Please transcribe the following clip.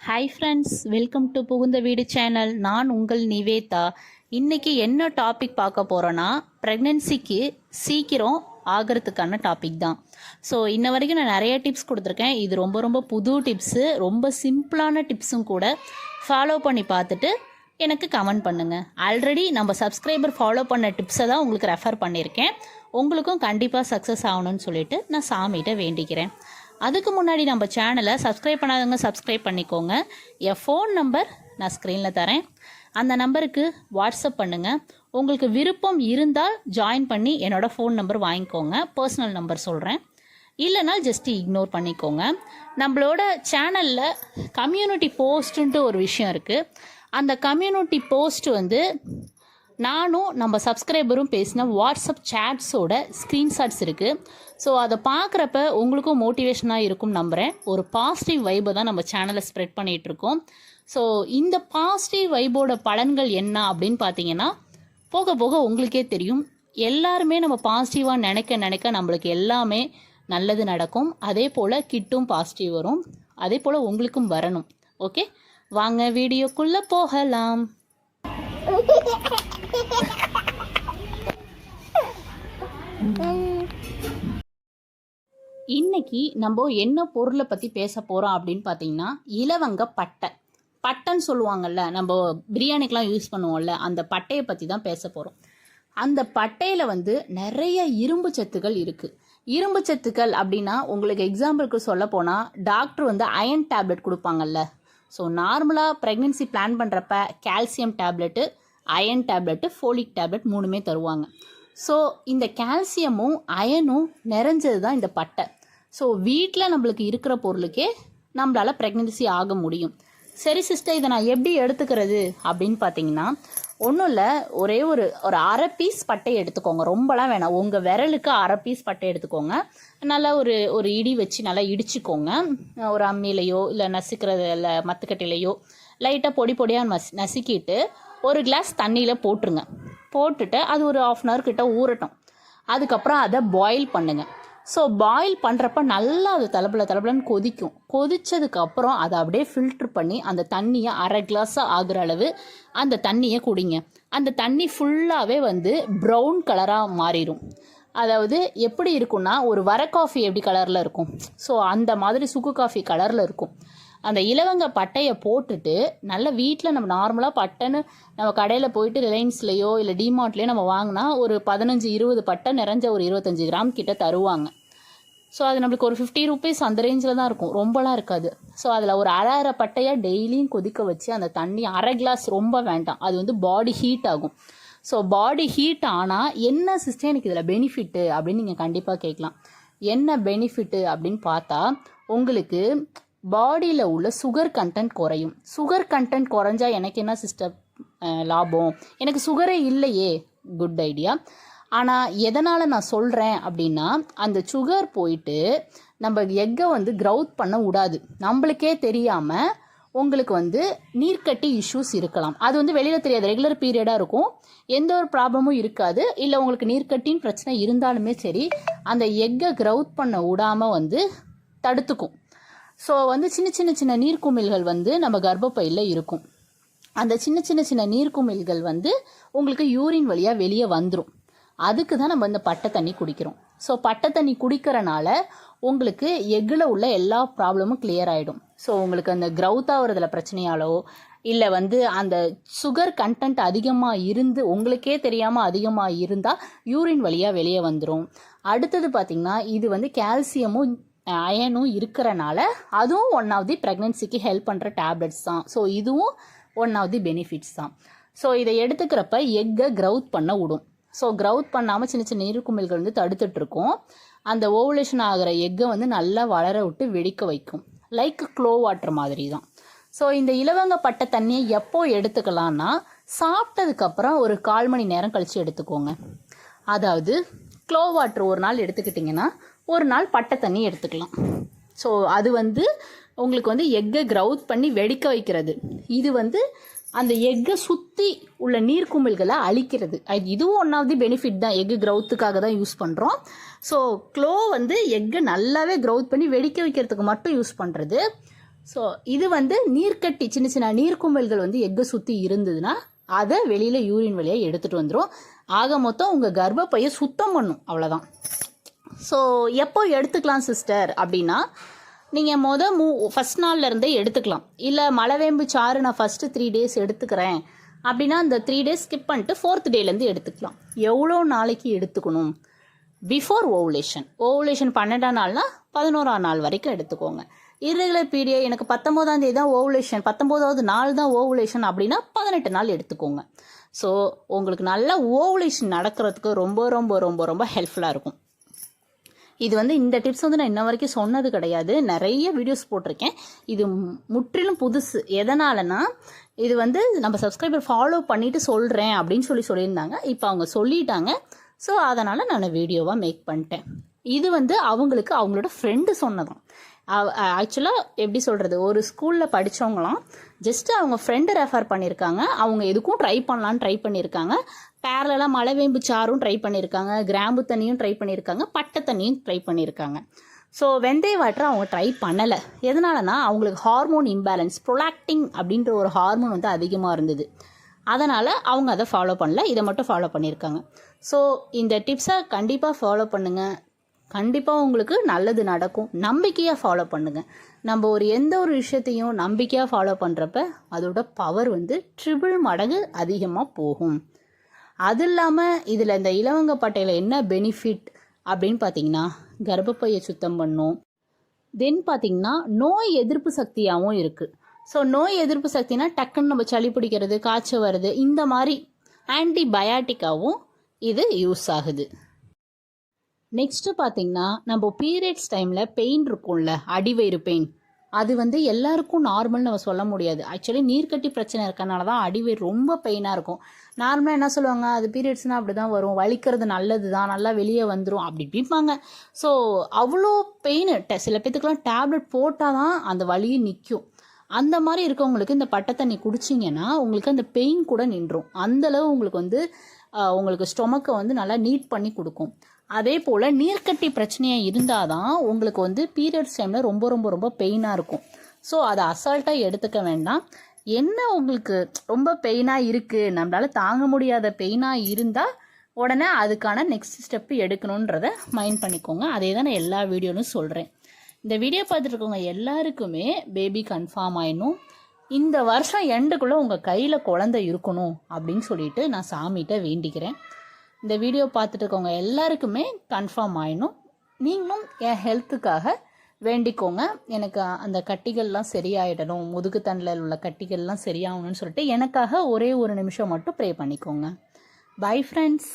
Hi friends, welcome to புகுந்த வீடு channel. நான் உங்கள் நிவேதா. இன்றைக்கி என்ன டாபிக் பார்க்க போகிறோன்னா, ப்ரெக்னென்சிக்கு சீக்கிரம் ஆகிறதுக்கான டாபிக் தான். ஸோ இன்ன வரைக்கும் நான் நிறைய டிப்ஸ் கொடுத்துருக்கேன். இது ரொம்ப ரொம்ப புது டிப்ஸு, ரொம்ப சிம்பிளான டிப்ஸும் கூட. ஃபாலோ பண்ணி பார்த்துட்டு எனக்கு கமெண்ட் பண்ணுங்கள். ஆல்ரெடி நம்ம சப்ஸ்கிரைபர் ஃபாலோ பண்ண டிப்ஸை தான் உங்களுக்கு ரெஃபர் பண்ணியிருக்கேன். உங்களுக்கும் கண்டிப்பாக சக்ஸஸ் ஆகணும்னு சொல்லிட்டு நான் சாமிகிட்ட வேண்டிக்கிறேன். அதுக்கு முன்னாடி நம்ம சேனலை சப்ஸ்கிரைப் பண்ணாதவங்க சப்ஸ்கிரைப் பண்ணிக்கோங்க. என் ஃபோன் நம்பர் நான் ஸ்க்ரீனில் தரேன். அந்த நம்பருக்கு வாட்ஸ்அப் பண்ணுங்கள். உங்களுக்கு விருப்பம் இருந்தால் ஜாயின் பண்ணி என்னோடய ஃபோன் நம்பர் வாங்கிக்கோங்க. பர்சனல் நம்பர் சொல்கிறேன். இல்லைனா ஜஸ்ட் இக்னோர் பண்ணிக்கோங்க. நம்மளோட சேனலில் கம்யூனிட்டி போஸ்ட்டுன்ட்டு ஒரு விஷயம் இருக்குது. அந்த கம்யூனிட்டி போஸ்ட் நானும் நம்ம சப்ஸ்கிரைபரும் பேசின வாட்ஸ்அப் சேட்ஸோட ஸ்க்ரீன்ஷாட்ஸ் இருக்குது. ஸோ அதை பார்க்குறப்ப உங்களுக்கும் மோட்டிவேஷனாக இருக்கும் நம்புகிறேன். ஒரு பாசிட்டிவ் வைபை தான் நம்ம சேனலை ஸ்ப்ரெட் பண்ணிகிட்ருக்கோம். ஸோ இந்த பாசிட்டிவ் வைபோட பலன்கள் என்ன அப்படின்னு பார்த்தீங்கன்னா, போக போக உங்களுக்கே தெரியும். எல்லாருமே நம்ம பாசிட்டிவாக நினைக்க நம்மளுக்கு எல்லாமே நல்லது நடக்கும். அதே போல் கிட்டும் பாசிட்டிவ் வரும். அதே போல் உங்களுக்கும் வரணும். ஓகே, வாங்க வீடியோக்குள்ளே போகலாம். இன்னைக்கு நம்ம என்ன பொருளை பற்றி பேச போகிறோம் அப்படின்னு பார்த்தீங்கன்னா, இலவங்க பட்டை. பட்டைன்னு சொல்லுவாங்கல்ல, நம்ம பிரியாணிக்கெலாம் யூஸ் பண்ணுவோம்ல, அந்த பட்டையை பற்றி தான் பேச போகிறோம். அந்த பட்டையில் நிறைய இரும்பு சத்துக்கள் இருக்குது. இரும்பு சத்துக்கள் அப்படின்னா, உங்களுக்கு எக்ஸாம்பிளுக்கு சொல்ல போனால், டாக்டர் அயன் டேப்லெட் கொடுப்பாங்கல்ல. ஸோ நார்மலாக ப்ரெக்னென்சி பிளான் பண்ணுறப்ப calcium tablet, iron tablet, folic tablet மூணுமே தருவாங்க. ஸோ இந்த கால்சியமும் அயனும் நிறைஞ்சது தான் இந்த பட்டை. ஸோ வீட்டில் நம்மளுக்கு இருக்கிற பொருளுக்கே நம்மளால் ப்ரெக்னென்சி ஆக முடியும். சரி சிஸ்டர், இதை நான் எப்படி எடுத்துக்கிறது அப்படின்னு பார்த்தீங்கன்னா, ஒன்றும் இல்லை, ஒரே ஒரு அரை பீஸ் பட்டை எடுத்துக்கோங்க. ரொம்பலாம் வேணாம். உங்கள் விரலுக்கு அரை பீஸ் பட்டை எடுத்துக்கோங்க. நல்லா ஒரு இடி வச்சு நல்லா இடிச்சுக்கோங்க. ஒரு அம்மிலையோ இல்லை நசுக்கிறது இல்லை மத்துக்கட்டையிலையோ லைட்டாக பொடியாக நசுக்கிட்டு ஒரு கிளாஸ் தண்ணியில் போட்டுருங்க. போட்டுட்டு அது ஒரு 1/2 hour கிட்ட ஊறட்டும். அதுக்கப்புறம் அதை பாயில் பண்ணுங்கள். ஸோ பாயில் பண்ணுறப்ப நல்லா அது தளபலன்னு கொதிக்கும். கொதித்ததுக்கப்புறம் அதை அப்படியே ஃபில்ட்ரு பண்ணி அந்த தண்ணியை அரை கிளாஸாக ஆகிற அளவு அந்த தண்ணியை குடிங்க. அந்த தண்ணி ஃபுல்லாகவே ப்ரௌன் கலராக மாறிடும். அதாவது எப்படி இருக்குன்னா, ஒரு வர காஃபி எப்படி கலரில் இருக்கும், ஸோ அந்த மாதிரி சுக்கு காஃபி கலரில் இருக்கும். அந்த இலவங்க பட்டையை போட்டுட்டு நல்லா வீட்டில் நம்ம நார்மலாக பட்டைன்னு நம்ம கடையில் போயிட்டு ரிலையன்ஸ்லேயோ இல்லை டிமார்ட்லேயோ நம்ம வாங்கினா ஒரு 15-20 பட்டை நிறைஞ்ச ஒரு 25 கிராம் கிட்ட தருவாங்க. ஸோ அது நம்மளுக்கு ஒரு 50 rupees அந்த ரேஞ்சில் தான் இருக்கும், ரொம்பலாம் இருக்காது. ஸோ அதில் ஒரு அரை பட்டையாக டெய்லியும் கொதிக்க வச்சு அந்த தண்ணி அரை கிளாஸ், ரொம்ப வேண்டாம், அது பாடி ஹீட் ஆகும். ஸோ பாடி ஹீட் ஆனால் என்ன சிஸ்டர் எனக்கு இதில் பெனிஃபிட்டு அப்படின்னு நீங்கள் கண்டிப்பாக கேட்கலாம். என்ன பெனிஃபிட்டு அப்படின்னு பார்த்தா, உங்களுக்கு பாடியில் உள்ள சுகர் கண்டென்ட் குறையும். சுகர் கண்டென்ட் குறைஞ்சா எனக்கு என்ன சிஸ்டர் லாபம்? எனக்கு சுகரே இல்லையே. Good idea. ஆனால் எதனால் நான் சொல்கிறேன் அப்படின்னா, அந்த சுகர் போயிட்டு நம்ம எக்கை க்ரௌத் பண்ண விடாது. நம்மளுக்கே தெரியாமல் உங்களுக்கு நீர்க்கட்டி இஷ்யூஸ் இருக்கலாம். அது வெளியில் தெரியாது, ரெகுலர் பீரியடாக இருக்கும், எந்த ஒரு ப்ராப்ளமும் இருக்காது. இல்லை உங்களுக்கு நீர்க்கட்டின்னு பிரச்சனை இருந்தாலுமே சரி, அந்த எக்கை க்ரௌத் பண்ண விடாமல் தடுத்துக்கும். ஸோ சின்ன நீர்க்குமிழ்கள் நம்ம கர்ப்பப்பையில் இருக்கும். அந்த சின்ன நீர்க்குமிழ்கள் உங்களுக்கு யூரின் வழியாக வெளியே வந்துடும். அதுக்கு தான் நம்ம இந்த பட்டை தண்ணி குடிக்கிறோம். ஸோ பட்டை தண்ணி குடிக்கிறனால உங்களுக்கு எக்கில் உள்ள எல்லா ப்ராப்ளமும் கிளியர் ஆகிடும். ஸோ உங்களுக்கு அந்த க்ரௌத் ஆகிறதுல பிரச்சனையாலோ இல்லை அந்த சுகர் கண்டென்ட் அதிகமாக இருந்து உங்களுக்கே தெரியாமல் அதிகமாக இருந்தால் யூரின் வழியாக வெளியே வந்துடும். அடுத்தது பார்த்திங்கன்னா, இது கால்சியமும் அயனும் இருக்கிறனால அதுவும் ஒன் ஆஃப் தி ப்ரெக்னென்சிக்கு ஹெல்ப் பண்ணுற டேப்லெட்ஸ் தான். ஸோ இதுவும் ஒன் ஆஃப் தி பெனிஃபிட்ஸ் தான். ஸோ இதை எடுத்துக்கிறப்ப எக்கை க்ரௌத் பண்ண விடும். ஸோ க்ரௌத் பண்ணாமல் சின்ன நீர்க்குமிழ்கள் தடுத்துட்ருக்கோம். அந்த ஓவுலேஷன் ஆகிற எக்கை நல்லா வளர விட்டு வெடிக்க வைக்கும். லைக் க்ளோ வாட்டர் மாதிரி தான். ஸோ இந்த இலவங்க பட்டை தண்ணியை எப்போ எடுத்துக்கலான்னா, சாப்பிட்டதுக்கப்புறம் ஒரு 1/4 மணி நேரம் கழித்து எடுத்துக்கோங்க. அதாவது க்ளோ வாட்டர் ஒரு நாள் எடுத்துக்கிட்டிங்கன்னா ஒரு நாள் பட்டை தண்ணி எடுத்துக்கலாம். ஸோ அது உங்களுக்கு எக்கை க்ரௌத் பண்ணி வெடிக்க வைக்கிறது. இது அந்த எக்கை சுற்றி உள்ள நீர்க்குமிழ்களை அழிக்கிறது. இதுவும் ஒன் ஆஃப் தி பெனிஃபிட் தான். எக்கு க்ரௌத்துக்காக தான் யூஸ் பண்ணுறோம். ஸோ க்ளோ எக்கை நல்லாவே க்ரௌத் பண்ணி வெடிக்க வைக்கிறதுக்கு மட்டும் யூஸ் பண்ணுறது. ஸோ இது வந்து நீர்க்கட்டி சின்ன சின்ன நீர்க்கும்பல்கள் வந்து எக்கை சுற்றி இருந்ததுன்னா அதை வெளியில் யூரின் வழியாக எடுத்துகிட்டு வந்துடும். ஆக மொத்தம் உங்கள் கர்ப்பப்பையை சுத்தம் பண்ணும், அவ்வளோதான். ஸோ எப்போ எடுத்துக்கலாம் சிஸ்டர் அப்படின்னா, நீங்கள் ஃபஸ்ட் நாள்லேருந்தே எடுத்துக்கலாம். இல்லை மலவேம்பு சாறு நான் ஃபஸ்ட்டு 3 days எடுத்துக்கிறேன் அப்படின்னா அந்த 3 days ஸ்கிப் பண்ணிட்டு 4th டேலேருந்து எடுத்துக்கலாம். எவ்வளோ நாளைக்கு எடுத்துக்கணும்? பிஃபோர் ஓவுலேஷன் 12ஆம் நாள்னா 11ஆம் நாள் வரைக்கும் எடுத்துக்கோங்க. இர்ரெகுலர் பீரியட் எனக்கு 19ஆம் தேதி தான் ஓவுலேஷன், 19வது நாள் தான் ஓவுலேஷன் அப்படின்னா 18 நாள் எடுத்துக்கோங்க. ஸோ உங்களுக்கு நல்ல ஓவுலேஷன் நடக்கிறதுக்கு ரொம்ப ரொம்ப ரொம்ப ரொம்ப ஹெல்ப்ஃபுல்லாக இருக்கும். இது வந்து இந்த டிப்ஸ் வந்து நான் இன்ன வரைக்கும் சொன்னது கிடையாது, நிறைய வீடியோஸ் போட்டிருக்கேன். இது முற்றிலும் புதுசு. எதனாலனா இது வந்து நம்ம சப்ஸ்கிரைபர் ஃபாலோ பண்ணிட்டு சொல்கிறேன் அப்படின்னு சொல்லியிருந்தாங்க. இப்போ அவங்க சொல்லிட்டாங்க. ஸோ அதனால் நான் வீடியோவாக மேக் பண்ணிட்டேன். இது வந்து அவங்களுக்கு அவங்களோட ஃப்ரெண்டு சொன்னதான். ஆக்சுவலாக எப்படி சொல்கிறது, ஒரு ஸ்கூலில் படித்தவங்களாம் ஜஸ்ட்டு அவங்க ஃப்ரெண்டு ரெஃபர் பண்ணியிருக்காங்க. அவங்க எதுக்கும் ட்ரை பண்ணலான்னு ட்ரை பண்ணியிருக்காங்க. பேரலாக மலவேம்பு சாரும் ட்ரை பண்ணியிருக்காங்க, கிராம்பு தண்ணியும் ட்ரை பண்ணியிருக்காங்க, பட்டை தண்ணியும் ட்ரை பண்ணியிருக்காங்க. ஸோ வெந்தய வாட்டரை அவங்க ட்ரை பண்ணலை. எதனாலனா அவங்களுக்கு ஹார்மோன் இம்பேலன்ஸ், ப்ரொலாக்டின் அப்படின்ற ஒரு ஹார்மோன் வந்து அதிகமாக இருந்தது. அதனால் அவங்க அதை ஃபாலோ பண்ணல, இதை மட்டும் ஃபாலோ பண்ணியிருக்காங்க. ஸோ இந்த டிப்ஸை கண்டிப்பாக ஃபாலோ பண்ணுங்கள். கண்டிப்பாக உங்களுக்கு நல்லது நடக்கும். நம்பிக்கையாக ஃபாலோ பண்ணுங்கள். நம்ம எந்த ஒரு விஷயத்தையும் நம்பிக்கையாக ஃபாலோ பண்ணுறப்ப அதோட பவர் வந்து 3 மடங்கு அதிகமாக போகும். அது இல்லாமல் இதில் இந்த இலவங்கப்பட்டையில் என்ன பெனிஃபிட் அப்படின்னு பார்த்தீங்கன்னா, கர்ப்பப்பையை சுத்தம் பண்ணும். தென் பார்த்தீங்கன்னா நோய் எதிர்ப்பு சக்தியாகவும் இருக்குது. ஸோ நோய் எதிர்ப்பு சக்தினா டக்குன்னு நம்ம சளி பிடிக்கிறது, காய்ச்சல் வருது, இந்த மாதிரி ஆன்டிபயாட்டிக்காகவும் இது யூஸ் ஆகுது. நெக்ஸ்ட்டு பார்த்தீங்கன்னா, நம்ம பீரியட்ஸ் டைமில் பெயின் இருக்கும்ல, அடிவயிறு பெயின், அது வந்து எல்லாருக்கும் நார்மல்னு நம்ம சொல்ல முடியாது. ஆக்சுவலி நீர்க்கட்டி பிரச்சனை இருக்கனால தான் அடிவயிறு ரொம்ப பெயினாக இருக்கும். நார்மலாக என்ன சொல்லுவாங்க, அது பீரியட்ஸ்னால் அப்படி தான் வரும், வலிக்கிறது நல்லது தான், நல்லா வெளியே வந்துடும் அப்படி இப்படிப்பாங்க. ஸோ அவ்வளோ பெயின், சில பேத்துக்கெலாம் டேப்லெட் போட்டால் தான் அந்த வலியை நிற்கும். அந்த மாதிரி இருக்கவங்களுக்கு இந்த பட்டை தண்ணி குடிச்சிங்கன்னா உங்களுக்கு அந்த பெயின் கூட நின்றும். அந்தளவு உங்களுக்கு வந்து உங்களுக்கு ஸ்டொமக்கை வந்து நல்லா நீட் பண்ணி கொடுக்கும். அதே போல் நீர்க்கட்டி பிரச்சனையாக இருந்தால் தான் உங்களுக்கு வந்து பீரியட்ஸ் டைமில் ரொம்ப ரொம்ப ரொம்ப பெயினாக இருக்கும். ஸோ அதை அசால்ட்டாக எடுத்துக்க வேண்டாம். என்ன உங்களுக்கு ரொம்ப பெயினாக இருக்குது, நம்மளால் தாங்க முடியாத பெயினாக இருந்தால் உடனே அதுக்கான நெக்ஸ்ட் ஸ்டெப்பு எடுக்கணுன்றதை மைண்ட் பண்ணிக்கோங்க. அதே தான் நான் எல்லா வீடியோலும் சொல்கிறேன். இந்த வீடியோ பார்த்துட்டு இருக்கவங்க எல்லாருக்குமே பேபி கன்ஃபார்ம் ஆயிடணும். இந்த வருஷம் எண்டுக்குள்ளே உங்கள் கையில் குழந்தை இருக்கணும் அப்படின்னு சொல்லிட்டு நான் சாமிகிட்ட வேண்டிக்கிறேன். இந்த வீடியோ பார்த்துட்டு இருக்கவங்க எல்லாருக்குமே கன்ஃபார்ம் ஆயிடணும். நீங்களும் என் ஹெல்த்துக்காக வேண்டிக்கோங்க. எனக்கு அந்த கட்டிகள்லாம் சரியாயிடணும், முதுகுத்தண்டில் உள்ள கட்டிகள்லாம் சரியாகணும்னு சொல்லிட்டு எனக்காக ஒரே ஒரு நிமிஷம் மட்டும் ப்ரே பண்ணிக்கோங்க. Bye friends.